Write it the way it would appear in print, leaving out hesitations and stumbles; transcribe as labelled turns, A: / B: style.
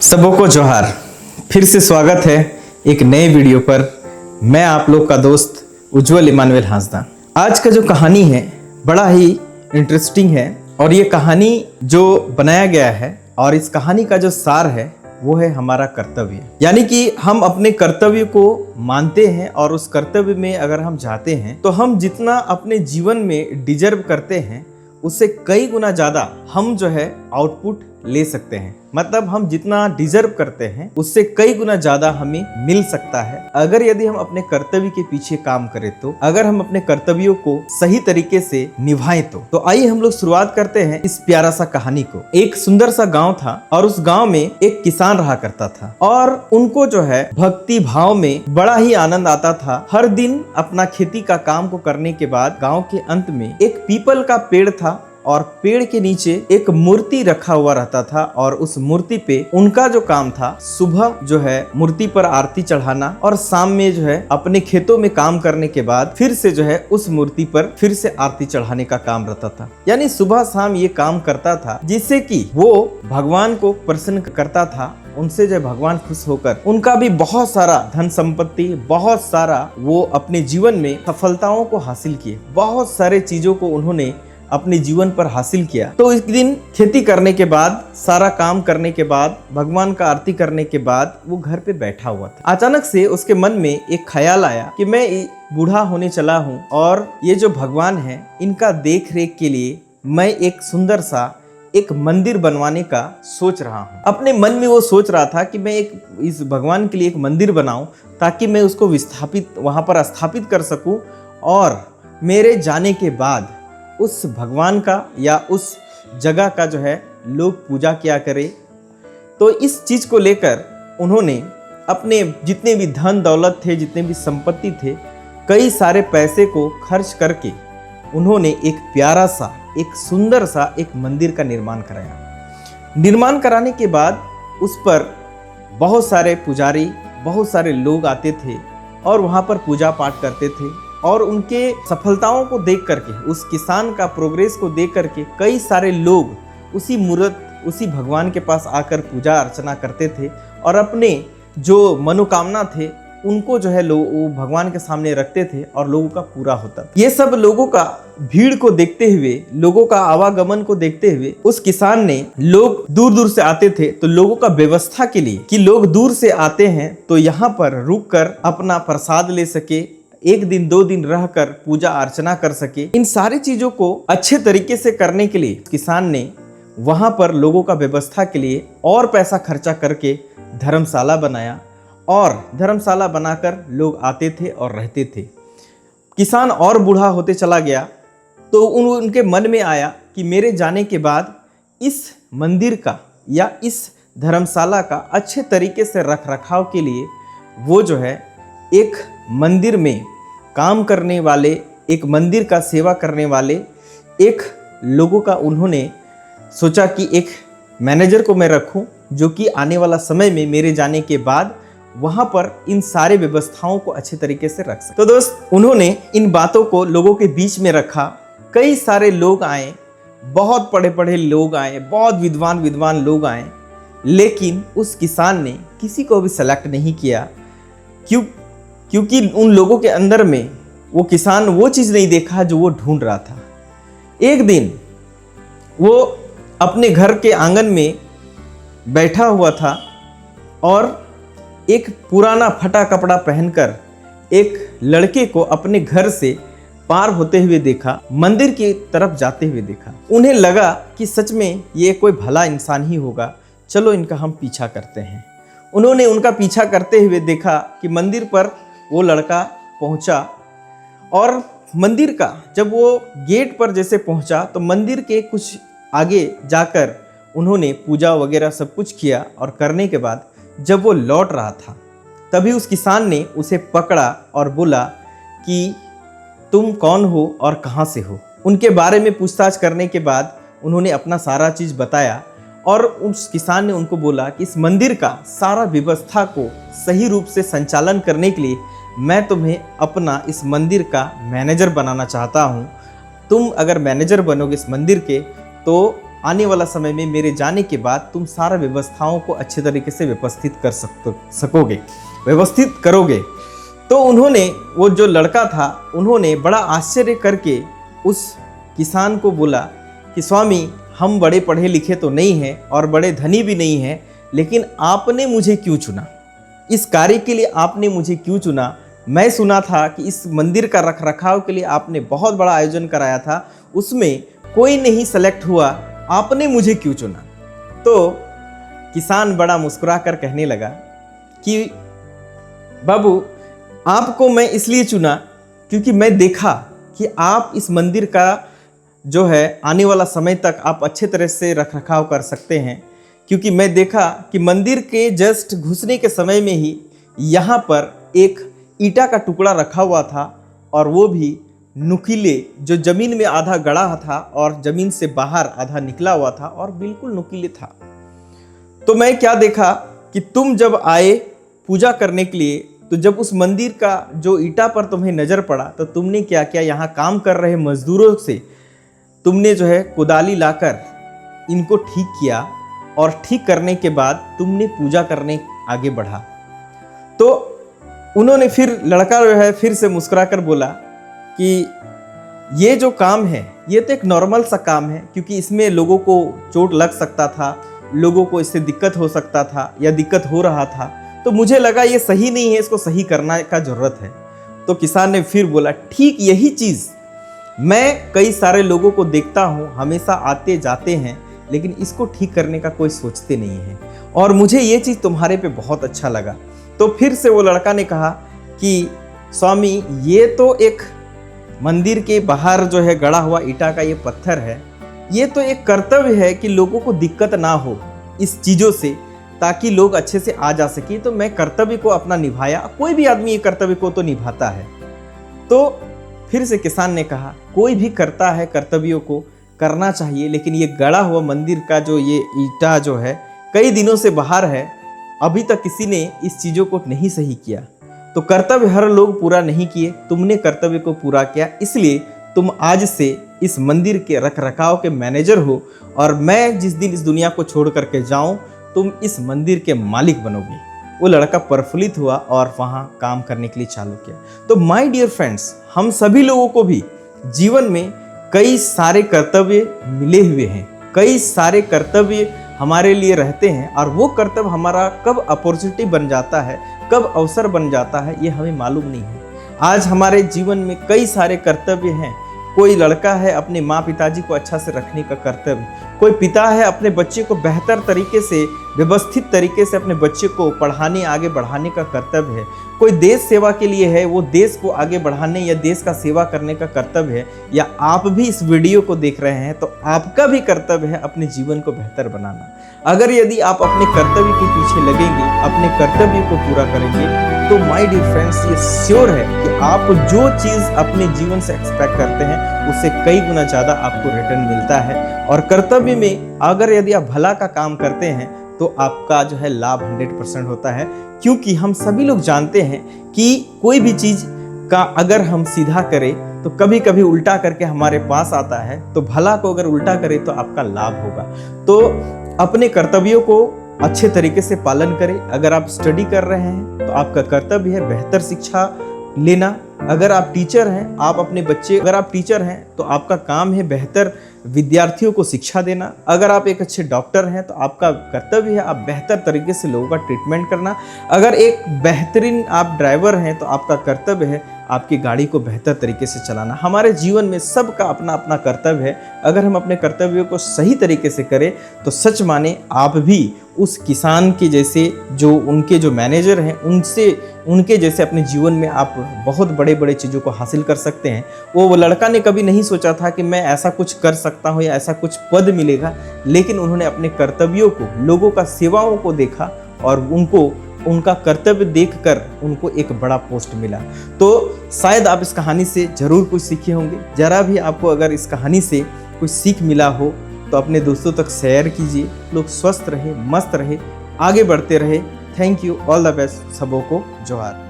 A: सबों को जोहार। फिर से स्वागत है एक नए वीडियो पर। मैं आप लोग का दोस्त उज्जवल इमानुएल हांसदा। आज का जो कहानी है बड़ा ही इंटरेस्टिंग है और ये कहानी जो बनाया गया है और इस कहानी का जो सार है वो है हमारा कर्तव्य। यानी कि हम अपने कर्तव्य को मानते हैं और उस कर्तव्य में अगर हम जाते हैं तो हम जितना अपने जीवन में डिजर्व करते हैं उससे कई गुना ज़्यादा हम जो है आउटपुट ले सकते हैं। मतलब हम जितना डिजर्व करते हैं उससे कई गुना ज़्यादा हमें मिल सकता है अगर यदि हम अपने कर्तव्य के पीछे काम करें तो, अगर हम अपने कर्तव्यों को सही तरीके से निभाएं तो आइए हम लोग शुरुआत करते हैं इस प्यारा सा कहानी को। एक सुंदर सा गांव था और उस गांव में एक किसान रहा करता था और उनको जो है भक्ति भाव में बड़ा ही आनंद आता था। हर दिन अपना खेती का काम को करने के बाद गाँव के अंत में एक पीपल का पेड़ था और पेड़ के नीचे एक मूर्ति रखा हुआ रहता था और उस मूर्ति पे उनका जो काम था सुबह जो है मूर्ति पर आरती चढ़ाना और शाम में जो है अपने खेतों में काम करने के बाद फिर से जो है उस मूर्ति पर फिर से आरती चढ़ाने का काम रहता था। यानी सुबह शाम ये काम करता था जिससे कि वो भगवान को प्रसन्न करता था। उनसे जो भगवान खुश होकर उनका भी बहुत सारा धन संपत्ति, बहुत सारा वो अपने जीवन में सफलताओं को हासिल किए, बहुत सारे चीजों को उन्होंने अपने जीवन पर हासिल किया। तो इस दिन खेती करने के बाद, सारा काम करने के बाद, भगवान का आरती करने के बाद वो घर पे बैठा हुआ था। अचानक से उसके मन में एक ख्याल आया कि मैं बूढ़ा होने चला हूँ और ये जो भगवान है इनका देख रेख के लिए मैं एक सुंदर सा एक मंदिर बनवाने का सोच रहा हूँ। अपने मन में वो सोच रहा था कि मैं इस भगवान के लिए एक मंदिर बनाऊं ताकि मैं उसको विस्थापित वहाँ पर स्थापित कर सकूं और मेरे जाने के बाद उस भगवान का या उस जगह का जो है लोग पूजा किया करे। तो इस चीज़ को लेकर उन्होंने अपने जितने भी धन दौलत थे, जितने भी संपत्ति थे, कई सारे पैसे को खर्च करके उन्होंने एक प्यारा सा, एक सुंदर सा एक मंदिर का निर्माण कराया। निर्माण कराने के बाद उस पर बहुत सारे पुजारी, बहुत सारे लोग आते थे और वहाँ पर पूजा पाठ करते थे और उनके सफलताओं को देख करके, उस किसान का प्रोग्रेस को देख करके कई सारे लोग उसी मूर्त, उसी भगवान के पास आकर पूजा अर्चना करते थे और अपने जो मनोकामना थे उनको जो है लोग वो भगवान के सामने रखते थे और लोगों का पूरा होता था। ये सब लोगों का भीड़ को देखते हुए, लोगों का आवागमन को देखते हुए उस किसान ने, लोग दूर दूर से आते थे तो लोगों का व्यवस्था के लिए कि लोग दूर से आते हैं तो यहाँ पर रुक कर अपना प्रसाद ले सके, एक दिन दो दिन रहकर पूजा अर्चना कर सके, इन सारी चीजों को अच्छे तरीके से करने के लिए किसान ने वहां पर लोगों का व्यवस्था के लिए और पैसा खर्चा करके धर्मशाला बनाया और धर्मशाला बनाकर लोग आते थे और रहते थे। किसान और बूढ़ा होते चला गया तो उनके मन में आया कि मेरे जाने के बाद इस मंदिर का या इस धर्मशाला का अच्छे तरीके से रख रखाव के लिए वो जो है एक मंदिर में काम करने वाले, एक मंदिर का सेवा करने वाले एक लोगों का उन्होंने सोचा कि एक मैनेजर को मैं रखूं जो कि आने वाला समय में मेरे जाने के बाद वहां पर इन सारे व्यवस्थाओं को अच्छे तरीके से रख सके। तो दोस्त, उन्होंने इन बातों को लोगों के बीच में रखा। कई सारे लोग आए, बहुत पढ़े पढ़े लोग आए, बहुत विद्वान लोग आए, लेकिन उस किसान ने किसी को भी सेलेक्ट नहीं किया। क्योंकि उन लोगों के अंदर में वो किसान वो चीज़ नहीं देखा जो वो ढूंढ रहा था। एक दिन वो अपने घर के आंगन में बैठा हुआ था और एक पुराना फटा कपड़ा पहनकर एक लड़के को अपने घर से पार होते हुए देखा, मंदिर की तरफ जाते हुए देखा। उन्हें लगा कि सच में ये कोई भला इंसान ही होगा, चलो इनका हम पीछा करते हैं। उन्होंने उनका पीछा करते हुए देखा कि मंदिर पर वो लड़का पहुंचा और मंदिर का जब वो गेट पर जैसे पहुंचा तो मंदिर के कुछ आगे जाकर उन्होंने पूजा वगैरह सब कुछ किया और करने के बाद जब वो लौट रहा था तभी उस किसान ने उसे पकड़ा और बोला कि तुम कौन हो और कहाँ से हो। उनके बारे में पूछताछ करने के बाद उन्होंने अपना सारा चीज़ बताया और उस किसान ने उनको बोला कि इस मंदिर का सारा व्यवस्था को सही रूप से संचालन करने के लिए मैं तुम्हें अपना इस मंदिर का मैनेजर बनाना चाहता हूँ। तुम अगर मैनेजर बनोगे इस मंदिर के तो आने वाला समय में मेरे जाने के बाद तुम सारा व्यवस्थाओं को अच्छे तरीके से व्यवस्थित कर सकोगे, व्यवस्थित करोगे। तो उन्होंने, वो जो लड़का था, उन्होंने बड़ा आश्चर्य करके उस किसान को बोला कि स्वामी, हम बड़े पढ़े लिखे तो नहीं हैं और बड़े धनी भी नहीं हैं, लेकिन आपने मुझे क्यों चुना, इस कार्य के लिए आपने मुझे क्यों चुना? मैं सुना था कि इस मंदिर का रखरखाव के लिए आपने बहुत बड़ा आयोजन कराया था, उसमें कोई नहीं सेलेक्ट हुआ, आपने मुझे क्यों चुना? तो किसान बड़ा मुस्कुरा कर कहने लगा कि बाबू, आपको मैं इसलिए चुना क्योंकि मैं देखा कि आप इस मंदिर का जो है आने वाला समय तक आप अच्छे तरह से रखरखाव कर सकते हैं, क्योंकि मैं देखा कि मंदिर के जस्ट घुसने के समय में ही यहाँ पर एक ईंटा का टुकड़ा रखा हुआ था, और वो भी नुकीले, जो ज़मीन में आधा गड़ा था और ज़मीन से बाहर आधा निकला हुआ था और बिल्कुल नुकीले था। तो मैं क्या देखा कि तुम जब आए पूजा करने के लिए, तो जब उस मंदिर का जो ईंटा पर तुम्हें नज़र पड़ा, तो तुमने क्या किया, यहाँ काम कर रहे मजदूरों से तुमने जो है कुदाली लाकर इनको ठीक किया, और ठीक करने के बाद तुमने पूजा करने आगे बढ़ा। तो उन्होंने फिर, लड़का जो है फिर से मुस्कुरा कर बोला कि ये जो काम है ये तो एक नॉर्मल सा काम है, क्योंकि इसमें लोगों को चोट लग सकता था, लोगों को इससे दिक्कत हो सकता था या दिक्कत हो रहा था, तो मुझे लगा ये सही नहीं है, इसको सही करना का ज़रूरत है। तो किसान ने फिर बोला, ठीक यही चीज़ मैं कई सारे लोगों को देखता हूँ, हमेशा आते जाते हैं, लेकिन इसको ठीक करने का कोई सोचते नहीं है, और मुझे ये चीज़ तुम्हारे पे बहुत अच्छा लगा। तो फिर से वो लड़का ने कहा कि स्वामी, ये तो एक मंदिर के बाहर जो है गड़ा हुआ ईंटा का ये पत्थर है, ये तो एक कर्तव्य है कि लोगों को दिक्कत ना हो इस चीज़ों से, ताकि लोग अच्छे से आ जा सके। तो मैं कर्तव्य को अपना निभाया, कोई भी आदमी ये कर्तव्य को तो निभाता है। तो फिर से किसान ने कहा, कोई भी करता है, कर्तव्यों को करना चाहिए, लेकिन ये गड़ा हुआ मंदिर का जो ये ईंटा जो है कई दिनों से बाहर है, अभी तक किसी ने इस चीज़ों को नहीं सही किया। तो कर्तव्य हर लोग पूरा नहीं किए, तुमने कर्तव्य को पूरा किया, इसलिए तुम आज से इस मंदिर के रखरखाव के मैनेजर हो, और मैं जिस दिन इस दुनिया को छोड़ करके जाऊं, तुम इस मंदिर के मालिक बनोगे। वो लड़का प्रफुल्लित हुआ और वहाँ काम करने के लिए चालू किया। तो माय डियर फ्रेंड्स, हम सभी लोगों को भी जीवन में कई सारे कर्तव्य मिले हुए हैं, कई सारे कर्तव्य हमारे लिए रहते हैं, और वो कर्तव्य हमारा कब अपॉर्चुनिटी बन जाता है, कब अवसर बन जाता है, ये हमें मालूम नहीं है। आज हमारे जीवन में कई सारे कर्तव्य हैं। कोई लड़का है अपने माँ पिताजी को अच्छा से रखने का कर्तव्य, कोई पिता है अपने बच्चे को बेहतर तरीके से, व्यवस्थित तरीके से अपने बच्चे को पढ़ाने, आगे बढ़ाने का कर्तव्य है, कोई देश सेवा के लिए है, वो देश को आगे बढ़ाने या देश का सेवा करने का कर्तव्य है। या आप भी इस वीडियो को देख रहे हैं, तो आपका भी कर्तव्य है अपने जीवन को बेहतर बनाना। अगर यदि आप अपने कर्तव्य के पीछे लगेंगे, अपने कर्तव्य को पूरा करेंगे, तो माय डियर फ्रेंड्स, ये श्योर है कि आप जो चीज़ अपने जीवन से एक्सपेक्ट करते हैं, उससे कई गुना ज़्यादा आपको रिटर्न मिलता है। और कर्तव्य में अगर यदि आप भला का काम करते हैं, तो आपका जो है लाभ 100% होता है, क्योंकि हम सभी लोग जानते हैं कि कोई भी चीज़ का अगर हम सीधा करें तो कभी कभी उल्टा करके हमारे पास आता है, तो भला को अगर उल्टा करें तो आपका लाभ होगा। तो अपने कर्तव्यों को अच्छे तरीके से पालन करें। अगर आप स्टडी कर रहे हैं तो आपका कर्तव्य है बेहतर शिक्षा लेना। अगर आप टीचर हैं, आप अपने बच्चे, अगर आप टीचर हैं तो आपका काम है बेहतर विद्यार्थियों को शिक्षा देना। अगर आप एक अच्छे डॉक्टर हैं तो आपका कर्तव्य है आप बेहतर तरीके से लोगों का ट्रीटमेंट करना। अगर एक बेहतरीन आप ड्राइवर हैं तो आपका कर्तव्य है आपकी गाड़ी को बेहतर तरीके से चलाना। हमारे जीवन में सबका अपना अपना कर्तव्य है। अगर हम अपने कर्तव्यों को सही तरीके से करें तो सच माने आप भी उस किसान के जैसे, जो उनके जो मैनेजर हैं, उनके जैसे अपने जीवन में आप बहुत बड़े बड़े चीज़ों को हासिल कर सकते हैं। वो लड़का ने कभी नहीं सोचा था कि मैं ऐसा कुछ कर सकता हूँ या ऐसा कुछ पद मिलेगा, लेकिन उन्होंने अपने कर्तव्यों को, लोगों का सेवाओं को देखा और उनका कर्तव्य देखकर उनको एक बड़ा पोस्ट मिला। तो शायद आप इस कहानी से ज़रूर कुछ सीखे होंगे। ज़रा भी आपको अगर इस कहानी से कुछ सीख मिला हो तो अपने दोस्तों तक शेयर कीजिए। लोग स्वस्थ रहे, मस्त रहे, आगे बढ़ते रहे। Thank you, all the best, सबों को जोहार।